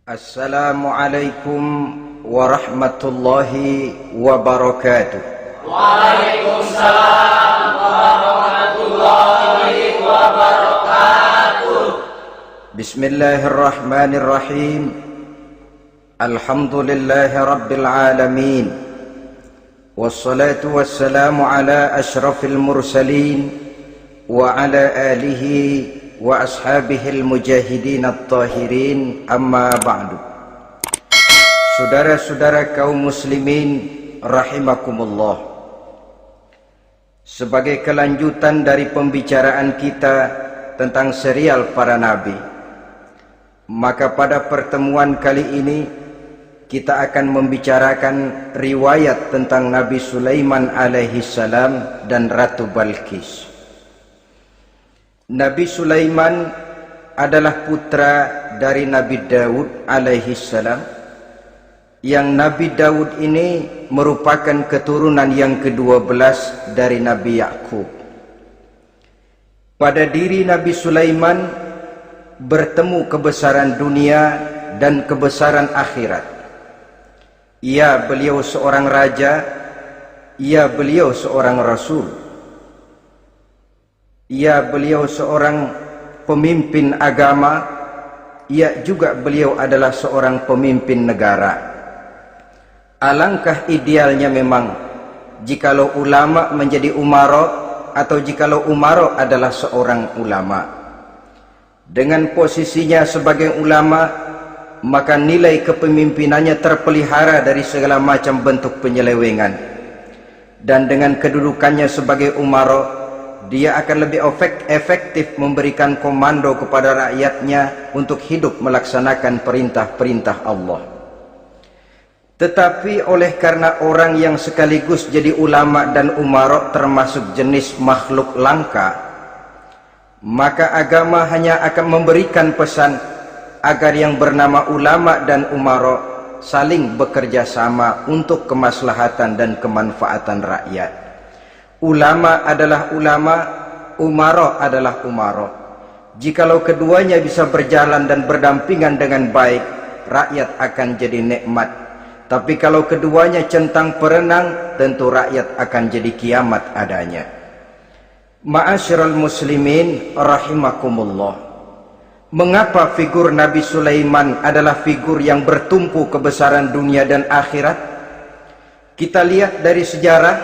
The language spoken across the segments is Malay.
Assalamualaikum warahmatullahi wabarakatuh. Waalaikumsalam warahmatullahi wabarakatuh. Bismillahirrahmanirrahim. Alhamdulillahi rabbil alamin. Wassalatu wassalamu ala ashrafil mursalin wa ala alihi wa ashabihil mujahidin at-tahirin, amma ba'du. Saudara-saudara kaum muslimin rahimakumullah, sebagai kelanjutan dari pembicaraan kita tentang serial para nabi, maka pada pertemuan kali ini kita akan membicarakan riwayat tentang Nabi Sulaiman alaihi salam dan Ratu Balqis. Nabi Sulaiman adalah putra dari Nabi Daud alaihi salam, yang Nabi Daud ini merupakan keturunan yang ke-12 dari Nabi Yakub. Pada diri Nabi Sulaiman bertemu kebesaran dunia dan kebesaran akhirat. Ya, beliau seorang raja, ya, beliau seorang rasul, ya, beliau seorang pemimpin agama, ya, juga beliau adalah seorang pemimpin negara. Alangkah idealnya memang jikalau ulama menjadi umara, atau jikalau umara adalah seorang ulama. Dengan posisinya sebagai ulama, maka nilai kepemimpinannya terpelihara dari segala macam bentuk penyelewengan. Dan dengan kedudukannya sebagai umara, dia akan lebih efektif memberikan komando kepada rakyatnya untuk hidup melaksanakan perintah-perintah Allah. Tetapi oleh karena orang yang sekaligus jadi ulama dan umara termasuk jenis makhluk langka, maka agama hanya akan memberikan pesan agar yang bernama ulama dan umara saling bekerja sama untuk kemaslahatan dan kemanfaatan rakyat. Ulama adalah ulama, umara adalah umara. Jikalau keduanya bisa berjalan dan berdampingan dengan baik, rakyat akan jadi nikmat. Tapi kalau keduanya centang perenang, tentu rakyat akan jadi kiamat adanya. Ma'asyiral muslimin rahimakumullah. Mengapa figur Nabi Sulaiman adalah figur yang bertumpu kebesaran dunia dan akhirat? Kita lihat dari sejarah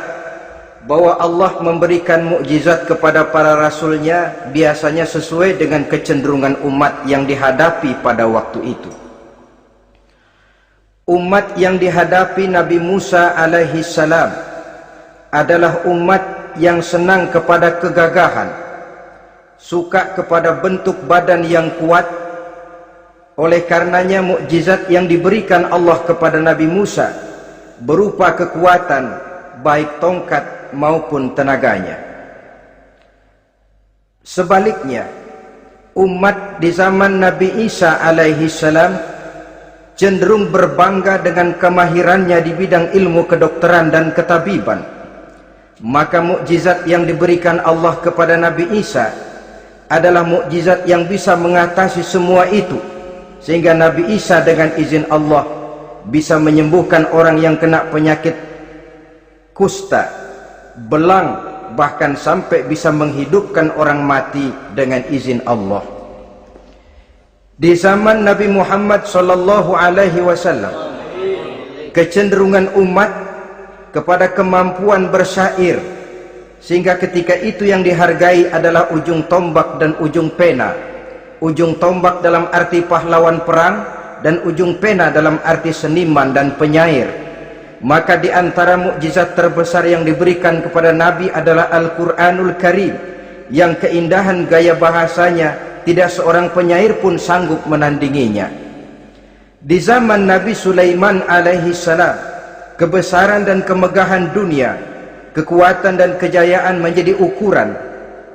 bahwa Allah memberikan mukjizat kepada para rasulnya biasanya sesuai dengan kecenderungan umat yang dihadapi pada waktu itu. Umat yang dihadapi Nabi Musa alaihi salam adalah umat yang senang kepada kegagahan, suka kepada bentuk badan yang kuat. Oleh karenanya mukjizat yang diberikan Allah kepada Nabi Musa berupa kekuatan baik tongkat maupun tenaganya. Sebaliknya, umat di zaman Nabi Isa alaihi salam cenderung berbangga dengan kemahirannya di bidang ilmu kedokteran dan ketabiban. Maka mukjizat yang diberikan Allah kepada Nabi Isa adalah mukjizat yang bisa mengatasi semua itu, sehingga Nabi Isa dengan izin Allah bisa menyembuhkan orang yang kena penyakit kusta, belang, bahkan sampai bisa menghidupkan orang mati dengan izin Allah. Di zaman Nabi Muhammad sallallahu alaihi wasallam, kecenderungan umat kepada kemampuan bersyair, sehingga ketika itu yang dihargai adalah ujung tombak dan ujung pena. Ujung tombak dalam arti pahlawan perang, dan ujung pena dalam arti seniman dan penyair. Maka di antara mukjizat terbesar yang diberikan kepada Nabi adalah Al-Quranul Karim, yang keindahan gaya bahasanya tidak seorang penyair pun sanggup menandinginya. Di zaman Nabi Sulaiman alaihi salam, kebesaran dan kemegahan dunia, kekuatan dan kejayaan menjadi ukuran.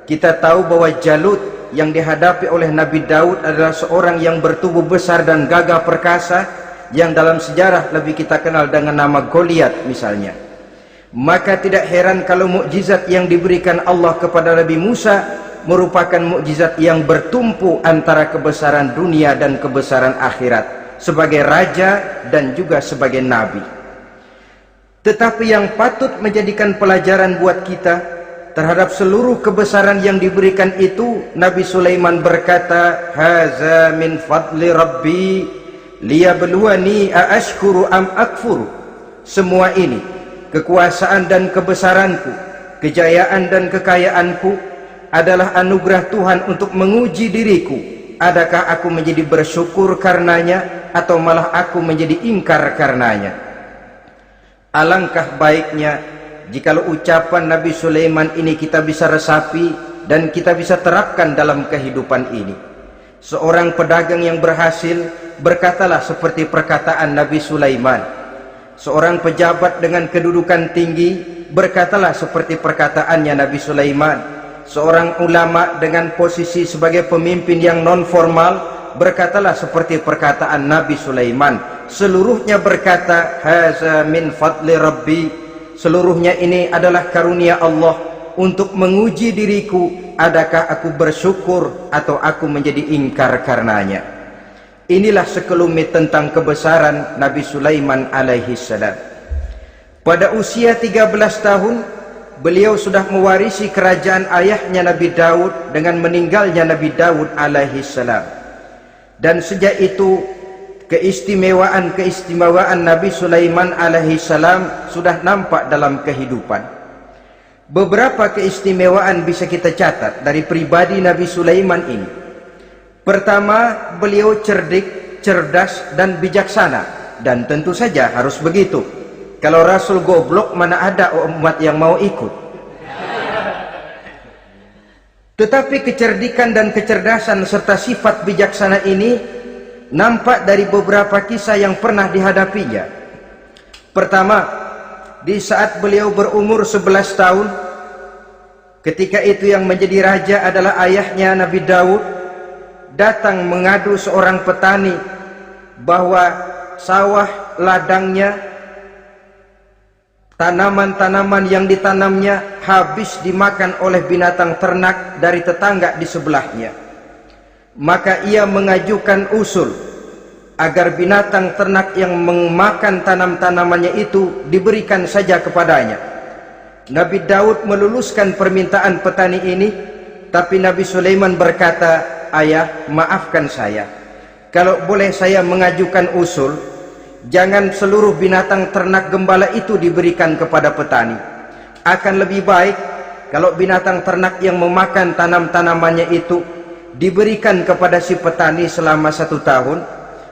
Kita tahu bahwa Jalut yang dihadapi oleh Nabi Daud adalah seorang yang bertubuh besar dan gagah perkasa, yang dalam sejarah lebih kita kenal dengan nama Goliat misalnya. Maka tidak heran kalau mukjizat yang diberikan Allah kepada Nabi Musa merupakan mukjizat yang bertumpu antara kebesaran dunia dan kebesaran akhirat, sebagai raja dan juga sebagai nabi. Tetapi yang patut menjadikan pelajaran buat kita terhadap seluruh kebesaran yang diberikan itu, Nabi Sulaiman berkata, haza min fadli rabbi liyabluwani aashkuru am akfuru. Semua ini, kekuasaan dan kebesaranku, kejayaan dan kekayaanku adalah anugerah Tuhan untuk menguji diriku. Adakah aku menjadi bersyukur karenanya atau malah aku menjadi ingkar karenanya? Alangkah baiknya jikalau ucapan Nabi Sulaiman ini kita bisa resapi dan kita bisa terapkan dalam kehidupan ini. Seorang pedagang yang berhasil berkatalah seperti perkataan Nabi Sulaiman. Seorang pejabat dengan kedudukan tinggi berkatalah seperti perkataannya Nabi Sulaiman. Seorang ulama dengan posisi sebagai pemimpin yang non formal berkatalah seperti perkataan Nabi Sulaiman. Seluruhnya berkata, haza min fadli rabbi. Seluruhnya ini adalah karunia Allah untuk menguji diriku, adakah aku bersyukur atau aku menjadi ingkar karenanya. Inilah sekelumit tentang kebesaran Nabi Sulaiman alaihi salam. Pada usia 13 tahun beliau sudah mewarisi kerajaan ayahnya Nabi Daud dengan meninggalnya Nabi Daud alaihi salam. Dan sejak itu keistimewaan Nabi Sulaiman alaihi salam sudah nampak dalam kehidupan. Beberapa keistimewaan bisa kita catat dari pribadi Nabi Sulaiman ini. Pertama, beliau cerdik, cerdas dan bijaksana, dan tentu saja harus begitu. Kalau Rasul goblok, mana ada umat yang mau ikut. Tetapi kecerdikan dan kecerdasan serta sifat bijaksana ini nampak dari beberapa kisah yang pernah dihadapinya. Pertama, di saat beliau berumur 11 tahun, ketika itu yang menjadi raja adalah ayahnya Nabi Daud, datang mengadu seorang petani bahwa sawah ladangnya, tanaman-tanaman yang ditanamnya habis dimakan oleh binatang ternak dari tetangga di sebelahnya. Maka ia mengajukan usul agar binatang ternak yang memakan tanam-tanamannya itu diberikan saja kepadanya. Nabi Daud meluluskan permintaan petani ini, tapi Nabi Sulaiman berkata, ayah, maafkan saya. Kalau boleh saya mengajukan usul, jangan seluruh binatang ternak gembala itu diberikan kepada petani. Akan lebih baik kalau binatang ternak yang memakan tanam-tanamannya itu diberikan kepada si petani selama 1 tahun.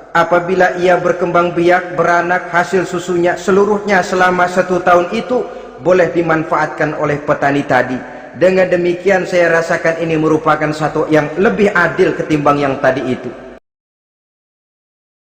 Apabila ia berkembang biak, beranak, hasil susunya seluruhnya selama 1 tahun itu boleh dimanfaatkan oleh petani tadi. Dengan demikian saya rasakan ini merupakan satu yang lebih adil ketimbang yang tadi itu.